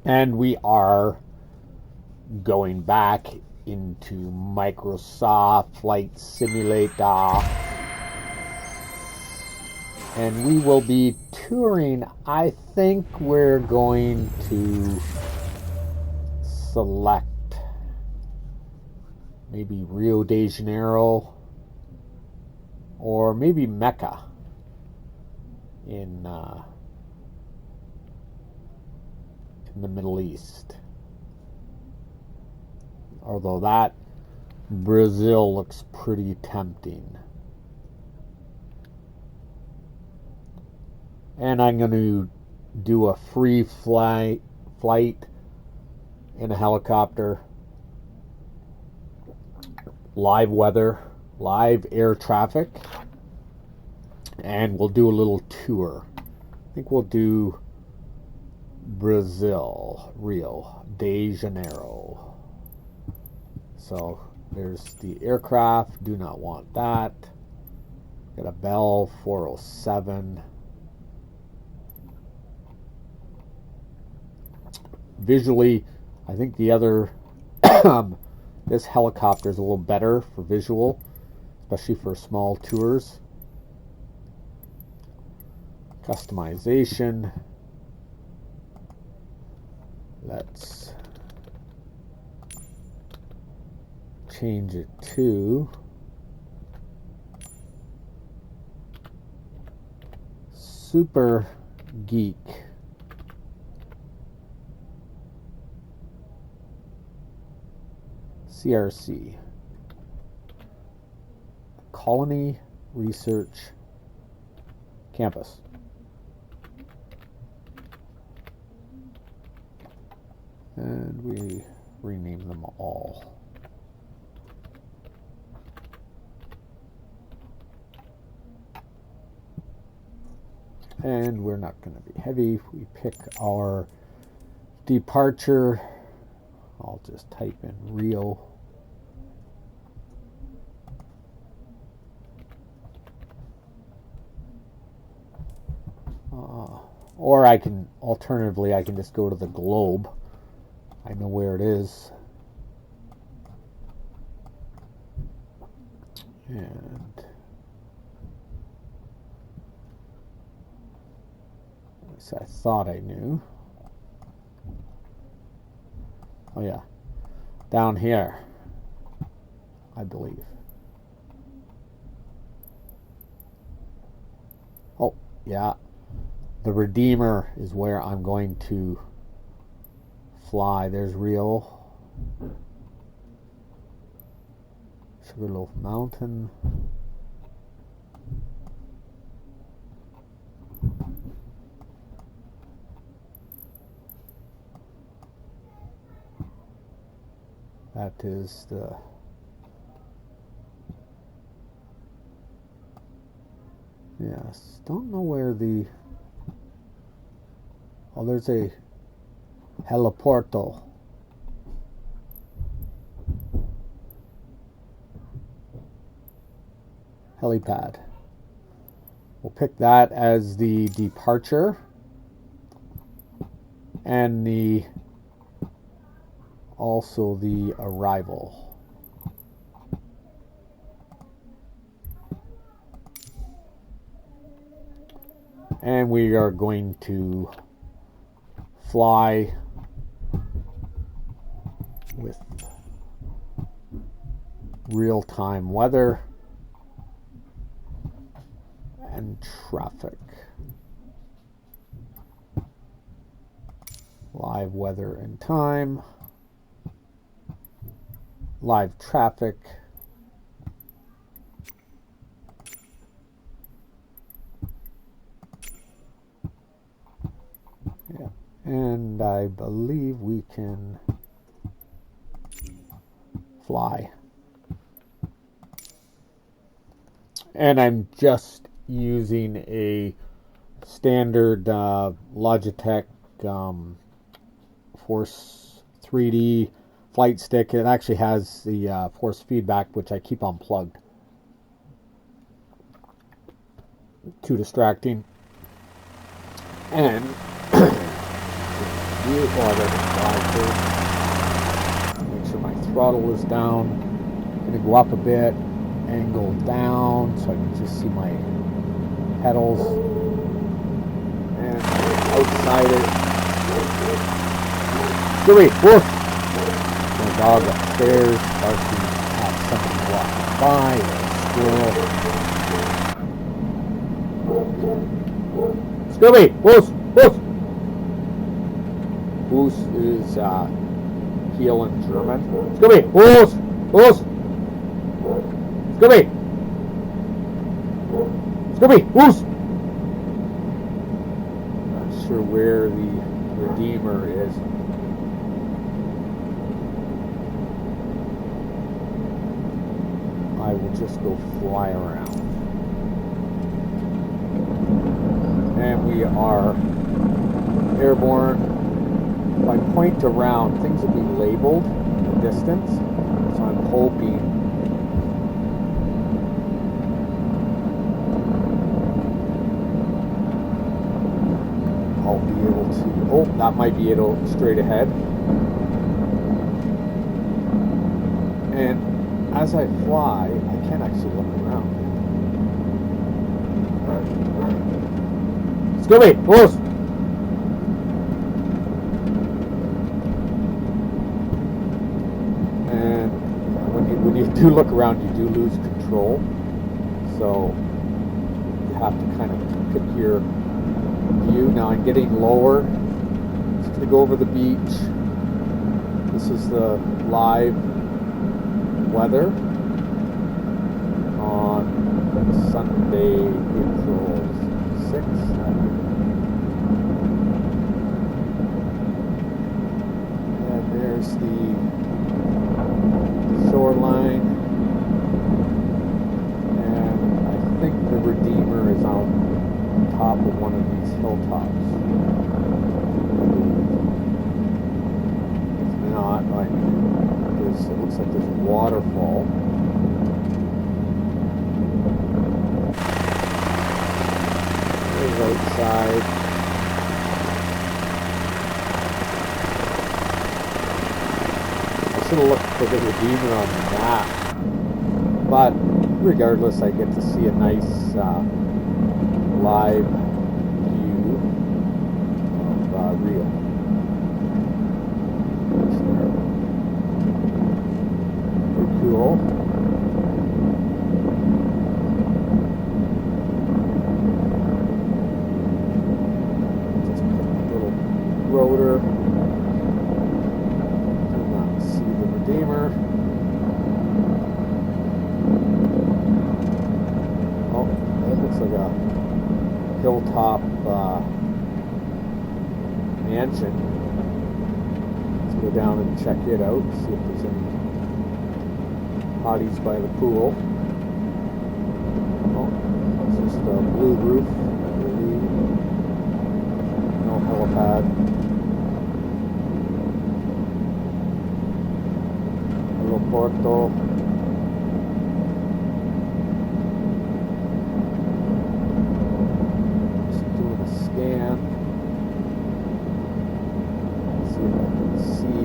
And we are going back into Microsoft Flight Simulator. And we will be touring. I think we're going to select maybe Rio de Janeiro or maybe Mecca in the Middle East. Although that Brazil looks pretty tempting. And I'm going to do a free flight in a helicopter, live weather, live air traffic, and we'll do a little tour. I think we'll do Brazil, Rio de Janeiro. So there's the aircraft. Do not want that. Got a Bell 407. Visually, I think the other this helicopter is a little better for visual, especially for small tours. Customization. Let's change it to Super Geek. CRC. Colony Research Campus. And we rename them all. And we're not going to be heavy. We pick our departure. I'll just type in Rio. Or I can, alternatively, I can just go to the globe. I know where it is. And I thought I knew. Oh yeah, down here, I believe. Oh yeah, the Redeemer is where I'm going to fly. There's Rio. Sugarloaf Mountain. That is the yes. Don't know where the there's a Heliporto. Helipad. We'll pick that as the departure and the also the arrival. And we are going to fly with real-time weather and traffic. Live weather and time. Live traffic. Yeah. And I believe we can fly. And I'm just using a standard Logitech Force 3D flight stick. It actually has the force feedback, which I keep unplugged. Too distracting. And view. Oh, I gotta fly first. Make sure my throttle is down. Gonna go up a bit, angle down so I can just see my pedals. And outside it. Scooby, woof! My dog upstairs barking at someone walking by, or a squirrel. Scooby, woof, woof! Woof is heel in German. Scooby, woof, woof! Scooby! Scooby, woof! Not sure where the Redeemer is. I will just go fly around. And we are airborne. If I point around, things will be labeled in the distance. So I'm hoping I'll be able to... Oh, that might be it straight ahead. And as I fly, I can't actually look around. Scooby, close! And when you do look around, you do lose control. So you have to kind of pick your view. Now I'm getting lower. Just going to go over the beach. This is the live weather on Sunday, April 6th. And there's the shoreline. And I think the Redeemer is on top of one of these hilltops. It's not like it looks like there's a waterfall. There's outside. I should have looked for the Redeemer on the map. But regardless, I get to see a nice live view of Rio. Cool. Just put a little rotor. Do not see the Redeemer. Oh, that looks like a hilltop mansion. Let's go down and check it out, see if there's any hotties by the pool. Oh, it's just a blue roof, I believe. No helipad. Heliport. Just doing a scan. Let's see if I can see.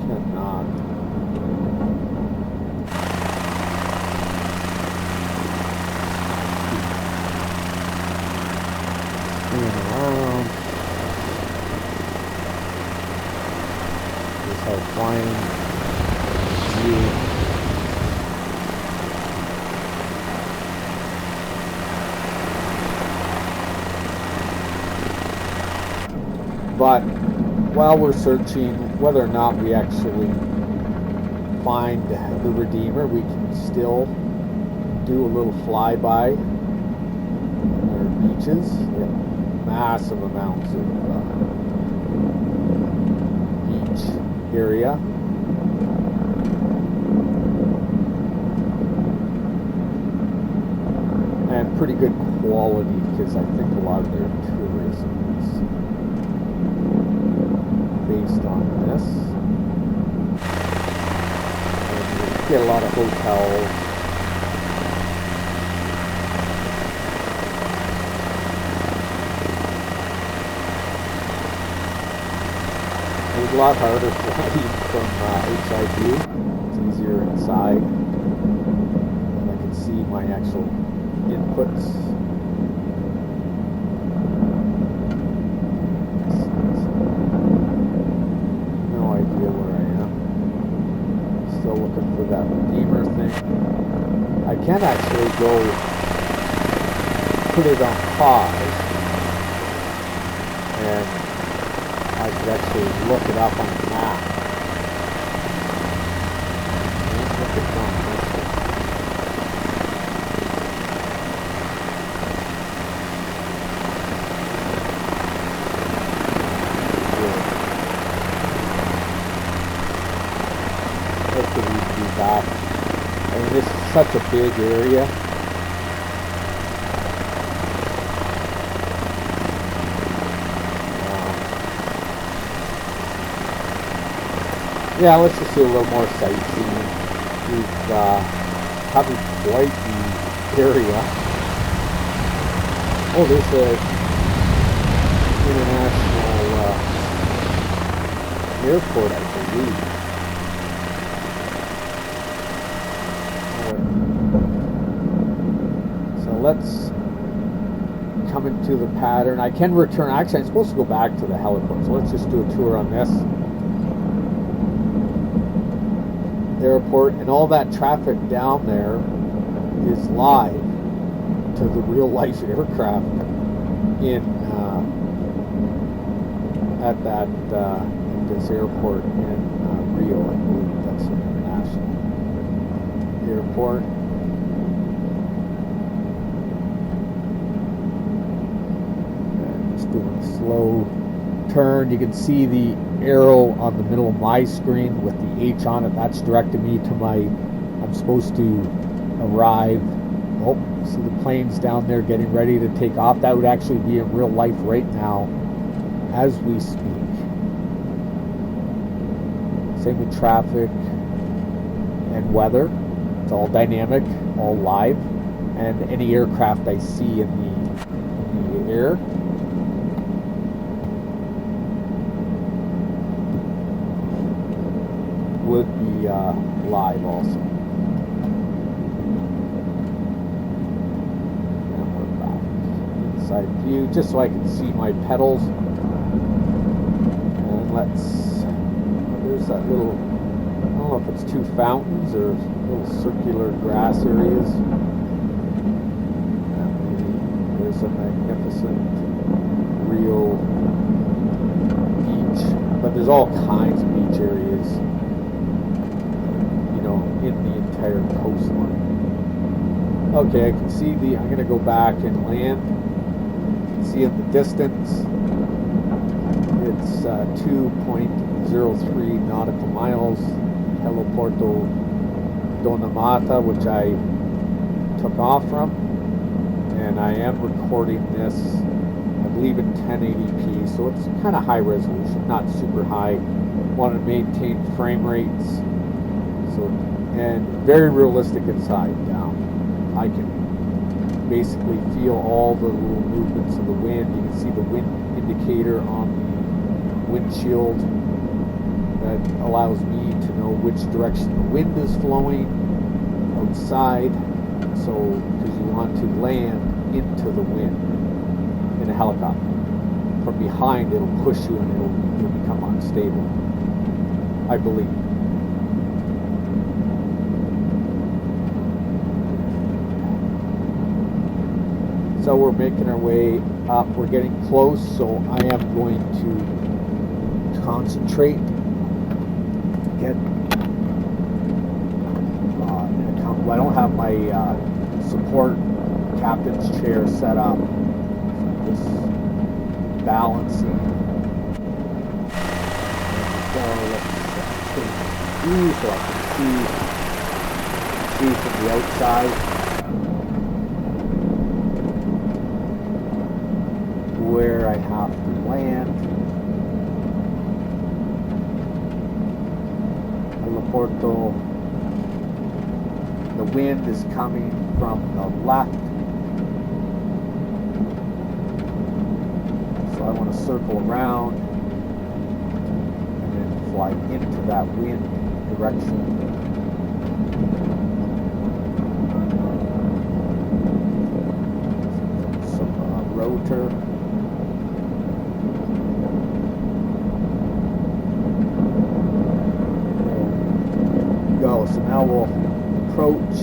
Cannot. Around. Just how flying view. But while we're searching, whether or not we actually find the Redeemer, we can still do a little flyby on our beaches. Yeah. Massive amounts of beach area. And pretty good quality, because I think a lot of their tourism is based on this. And you get a lot of hotels. lot harder flying from outside view. It's easier inside. And I can see my actual inputs. No idea where I am. Still looking for that redeemer thing. I can actually go put it on pause, and I could actually look it up on the map. Look at that. Let's do that. I mean, this is such a big area. Yeah, let's just do a little more sightseeing. We've covered quite the area. Oh, there's a international airport, I believe. So let's come into the pattern. I can return. Actually, I'm supposed to go back to the heliport, so let's just do a tour on this airport, and all that traffic down there is live to the real life aircraft in at that this airport in Rio. I believe that's an international airport. And just doing a slow turn. You can see the arrow on the middle of my screen with the H on it. That's directing me to my, I'm supposed to arrive. Oh, see the planes down there getting ready to take off. That would actually be in real life right now as we speak. Same with traffic and weather. It's all dynamic, all live, and any aircraft I see in the air. Would be live also. And we're back inside view, just so I can see my pedals. And there's that little, I don't know if it's two fountains or little circular grass areas. And there's a magnificent Rio beach, but there's all kinds of beach areas in the entire coastline. Okay, I can see I'm going to go back and land. See in the distance, it's 2.03 nautical miles, Heliport Donamata, which I took off from, and I am recording this, I believe, in 1080p, so it's kind of high resolution, not super high. Want to maintain frame rates. And very realistic inside down. I can basically feel all the little movements of the wind. You can see the wind indicator on the windshield that allows me to know which direction the wind is flowing outside. So, because you want to land into the wind in a helicopter. From behind, it'll push you and it'll become unstable, I believe. So we're making our way up. We're getting close, so I am going to concentrate. I don't have my support captain's chair set up. Just balancing. So let's so I can see from the outside where I have to land. Heliporto. The wind is coming from the left, so I want to circle around and then slide into that wind direction. Some rotor. There we go. So now we'll approach.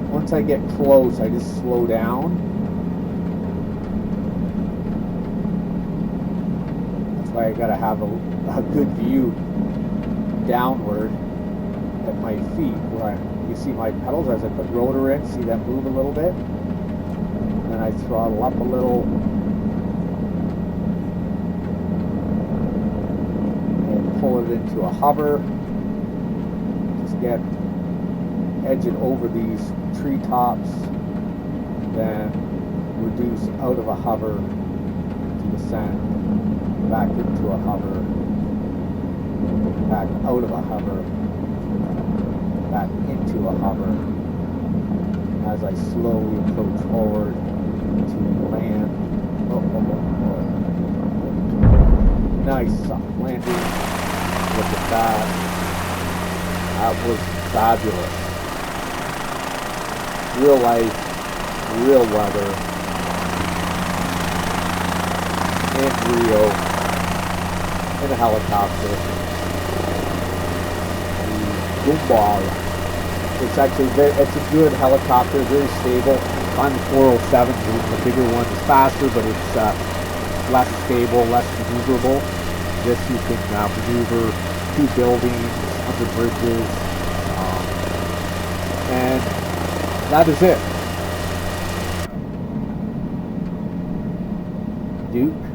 Once I get close, I just slow down. That's why I gotta have a good view downward at my feet. Where you see my pedals as I put rotor in, see them move a little bit. And then I throttle up a little. And pull it into a hover. Just get edge it over these treetops, then reduce out of a hover to descend, back into a hover, back out of a hover, back into a hover, as I slowly approach forward to land. Nice soft landing. Look at that. That was fabulous. Real life, real weather in Rio in a helicopter. The Gumball. It's actually it's a good helicopter, very stable. On the 407, the bigger one is faster, but it's less stable, less maneuverable. This you can maneuver 2 buildings, under bridges, and that is it. Duke